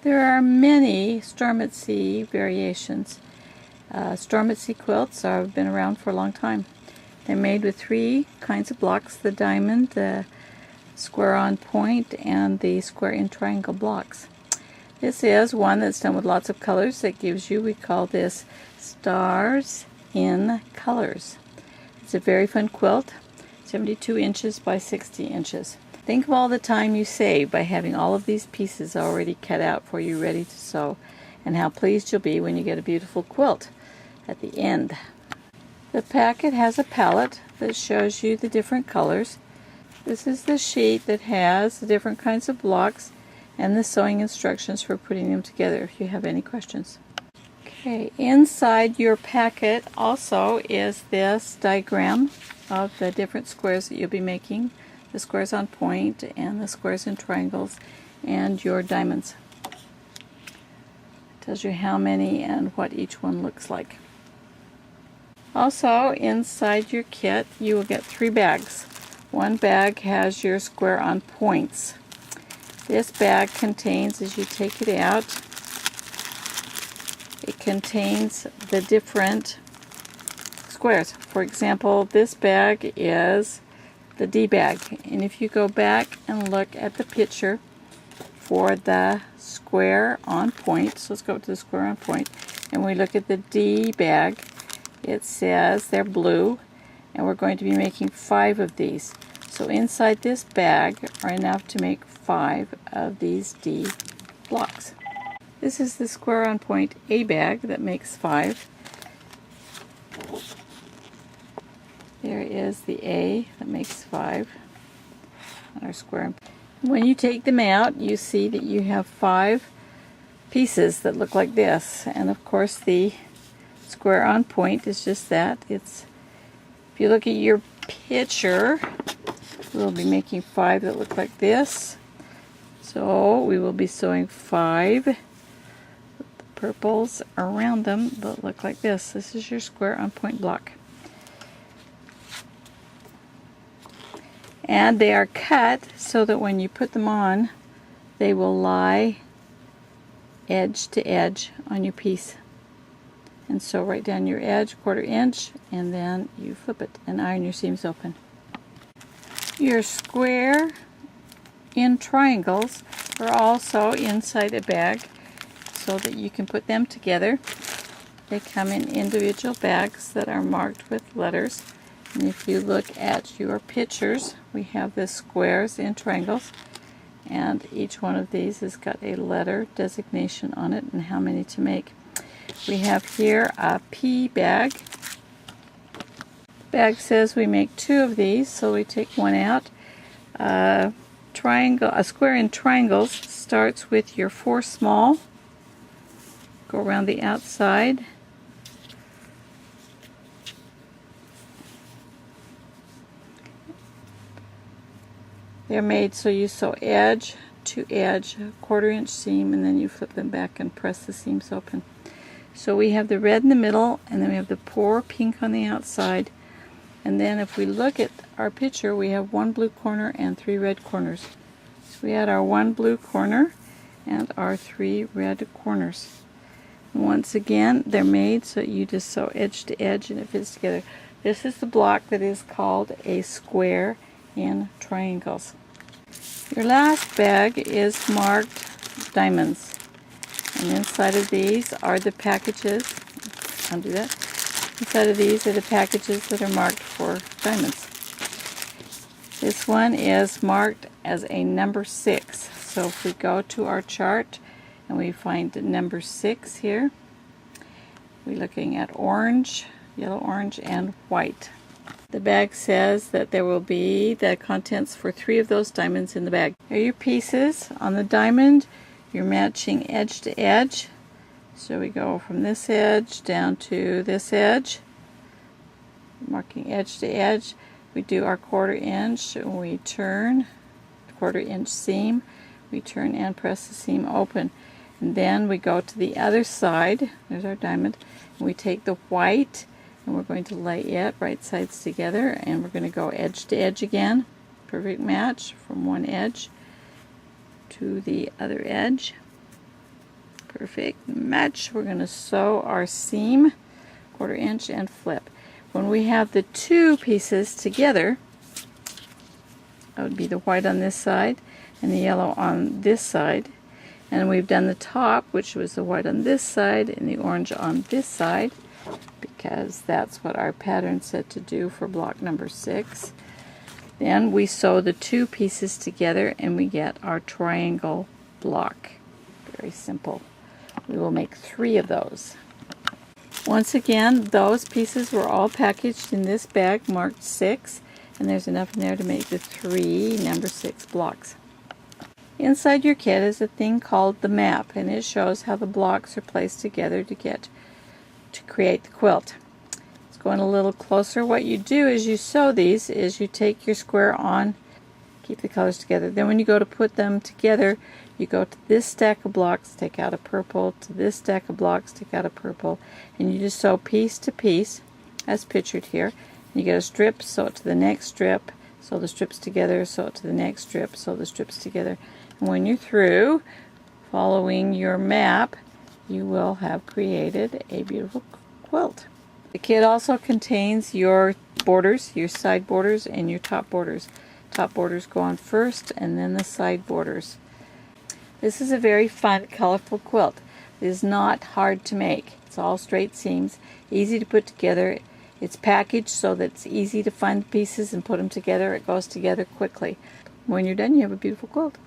There are many storm at sea variations. Storm at sea quilts have been around for a long time. They're made with three kinds of blocks: the diamond, the square on point, and the square in triangle blocks. This is one that's done with lots of colors that gives you, we call this stars in colors. It's a very fun quilt, 72 inches by 60 inches. Think of all the time you save by having all of these pieces already cut out for you ready to sew, and how pleased you'll be when you get a beautiful quilt at the end. The packet has a palette that shows you the different colors. This is the sheet that has the different kinds of blocks and the sewing instructions for putting them together if you have any questions. Okay, inside your packet also is this diagram of the different squares that you'll be making, the squares on point and the squares in triangles, and your diamonds. It tells you how many and what each one looks like. Also, inside your kit you will get 3 bags. One bag has your square on points. This bag contains, as you take it out, it contains the different squares. For example, this bag is the D bag, and if you go back and look at the picture for the square on point, so let's go to the square on point, and we look at the D bag, it says they're blue, and we're going to be making 5 of these. So inside this bag are enough to make 5 of these D blocks. This is the square on point A bag that makes 5. There is the A that makes 5 on our square. When you take them out, you see that you have 5 pieces that look like this, and of course the square on point is just that. It's, if you look at your picture, we'll be making 5 that look like this. So we will be sewing 5 with the purples around them that look like this. This is your square on point block. And they are cut so that when you put them on, they will lie edge to edge on your piece. And sew right down your edge, 1/4 inch, and then you flip it and iron your seams open. Your square in triangles are also inside a bag so that you can put them together. They come in individual bags that are marked with letters. And if you look at your pictures, we have the squares in triangles, and each one of these has got a letter designation on it and how many to make. We have here a P bag. The bag says we make 2 of these, so we take one out. A square in triangles starts with your 4 small. Go around the outside. They're made so you sew edge to edge, 1/4 inch seam, and then you flip them back and press the seams open. So we have the red in the middle, and then we have the poor pink on the outside. And then if we look at our picture, we have 1 blue corner and 3 red corners. So we had our 1 blue corner and our 3 red corners. And once again, they're made so you just sew edge to edge and it fits together. This is the block that is called a square in triangles. Your last bag is marked diamonds, and inside of these are the packages. Undo that. Inside of these are the packages that are marked for diamonds. This one is marked as a number 6. So if we go to our chart and we find number 6 here, we're looking at orange, yellow, orange, and white. The bag says that there will be the contents for 3 of those diamonds in the bag. Here are your pieces. On the diamond, you're matching edge to edge. So we go from this edge down to this edge, marking edge to edge. We do our 1/4 inch, we turn, 1/4 inch seam, we turn and press the seam open. And then we go to the other side, there's our diamond, and we take the white and we're going to lay it right sides together, and we're going to go edge to edge again. Perfect match from one edge to the other edge. Perfect match. We're going to sew our seam, 1/4 inch, and flip. When we have the two pieces together, that would be the white on this side and the yellow on this side, and we've done the top, which was the white on this side and the orange on this side, because that's what our pattern said to do for block number 6. Then we sew the two pieces together and we get our triangle block. Very simple. We will make 3 of those. Once again, those pieces were all packaged in this bag marked 6, and there's enough in there to make the 3 number 6 blocks. Inside your kit is a thing called the map, and it shows how the blocks are placed together to create the quilt. Let's go in a little closer. What you do is you sew these is you take your square on, keep the colors together. Then when you go to put them together, you go to this stack of blocks, take out a purple, to this stack of blocks, take out a purple, and you just sew piece to piece as pictured here. You get a strip, sew it to the next strip, sew the strips together, sew it to the next strip, sew the strips together. And when you're through following your map, you will have created a beautiful quilt. The kit also contains your borders, your side borders, and your top borders. Top borders go on first, and then the side borders. This is a very fun, colorful quilt. It is not hard to make. It's all straight seams, easy to put together. It's packaged so that it's easy to find the pieces and put them together. It goes together quickly. When you're done, you have a beautiful quilt.